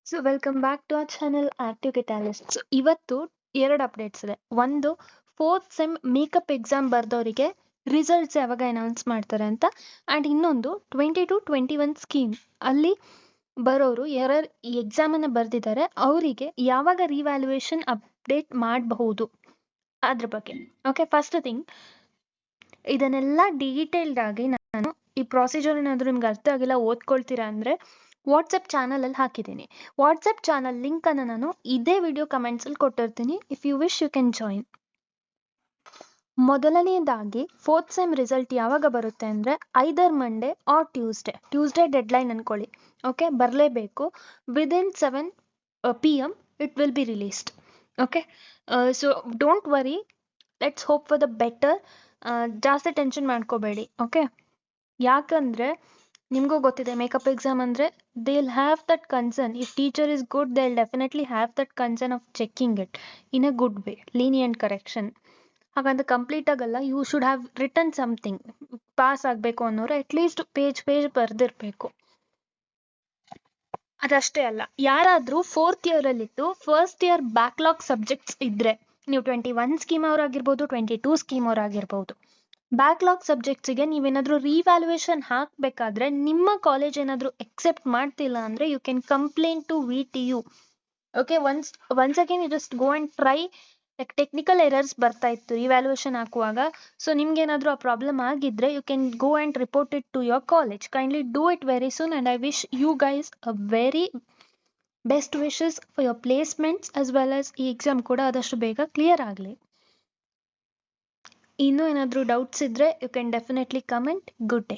So welcome back to our channel active catalyst. ಇವತ್ತು ಎರಡು updates ಇದೆ. ಒಂದು, ಫೋರ್ತ್ ಸೆಮ್ ಮೇಕಪ್ ಎಕ್ಸಾಮ್ ಬರ್ದವರಿಗೆ ರಿಸಲ್ಟ್ಸ್ ಯಾವಾಗ ಅನೌನ್ಸ್ ಮಾಡ್ತಾರೆ ಅಂತ. ಆ್ಯಂಡ್ ಇನ್ನೊಂದು 22-21 ಸ್ಕೀಮ್ ಅಲ್ಲಿ ಬರೋರು ಯಾರು ಈ ಎಕ್ಸಾಮನ್ನು ಬರೆದಿದ್ದಾರೆ ಅವರಿಗೆ ಯಾವಾಗ ರಿವ್ಯಾಲ್ಯೂಯೇಷನ್ ಅಪ್ಡೇಟ್ ಮಾಡಬಹುದು ಅದ್ರ ಬಗ್ಗೆ. ಓಕೆ, ಫಸ್ಟ್ ಥಿಂಗ್, ಇದನ್ನೆಲ್ಲ ಡೀಟೇಲ್ಡ್ ಆಗಿ ನಾನು ಈ ಪ್ರೊಸೀಜರ್ ಏನಾದರೂ ನಿಮ್ಗೆ ಅರ್ಥ ಆಗಿಲ್ಲ ಓದ್ಕೊಳ್ತೀರಾ ಅಂದರೆ ವಾಟ್ಸಪ್ ಚಾನಲಲ್ಲಿ ಹಾಕಿದ್ದೀನಿ. ವಾಟ್ಸಪ್ ಚಾನಲ್ ಲಿಂಕನ್ನು ನಾನು ಇದೇ ವಿಡಿಯೋ ಕಮೆಂಟ್ಸಲ್ಲಿ ಕೊಟ್ಟಿರ್ತೀನಿ. If you wish you can join. ಮೊದಲನೆಯದಾಗಿ ಫೋರ್ತ್ ಸೆಮ್ ರಿಸಲ್ಟ್ ಯಾವಾಗ ಬರುತ್ತೆ ಅಂದರೆ either Monday or Tuesday deadline ಅಂದ್ಕೊಳ್ಳಿ. ಓಕೆ, ಬರಲೇಬೇಕು. Within 7 PM it will be released. Okay, so don't worry, let's hope for the better. ಜಾಸ್ತಿ tension ಮಾಡ್ಕೋಬೇಡಿ. Okay, ಯಾಕಂದರೆ ನಿಮಗೂ ಗೊತ್ತಿದೆ ಮೇಕಪ್ ಎಕ್ಸಾಮ್ ಅಂದರೆ they will have that concern. If teacher is good, they will definitely have that concern of checking it in a good way, lenient correction. ಹಾಗಂತ complete ಆಗಲ್ಲ. You should have return something. Pass ಆಗಬೇಕು ಅನ್ನೋರು at least page ಬರೆದಿರಬೇಕು. ಅದಷ್ಟೇ ಅಲ್ಲ, ಯಾರಾದರೂ fourth ಇಯರಲ್ಲಿದ್ದು first year backlog subjects ಇದ್ದರೆ, ನೀವು 21 ಸ್ಕೀಮ್ ಅವರಾಗಿರ್ಬೋದು, 22 ಸ್ಕೀಮ್ ಅವರಾಗಿರ್ಬೋದು, ಬ್ಯಾಕ್ಲಾಗ್ ಸಬ್ಜೆಕ್ಟ್ಸಿಗೆ ನೀವೇನಾದರೂ ರಿವ್ಯಾಲ್ಯೂಯೇಷನ್ ಹಾಕಬೇಕಾದ್ರೆ ನಿಮ್ಮ ಕಾಲೇಜ್ ಏನಾದರೂ ಎಕ್ಸೆಪ್ಟ್ ಮಾಡ್ತಿಲ್ಲ ಅಂದರೆ you can complaint to VTU. Okay, once again you just go and try. Like technical errors ಬರ್ತಾ ಇತ್ತು ರಿವ್ಯಾಲ್ಯೂಯೇಷನ್ ಹಾಕುವಾಗ. ಸೊ ನಿಮ್ಗೇನಾದರೂ ಆ ಪ್ರಾಬ್ಲಮ್ ಆಗಿದ್ರೆ you can go and report it to your college. Kindly do it very soon and I wish you guys a very best wishes for your placements as well as ಈ exam ಕೂಡ ಆದಷ್ಟು ಬೇಗ clear ಆಗಲಿ. ಇನ್ನೂ ಏನಾದರೂ doubts ಇದ್ದರೆ you can definitely comment. Good day.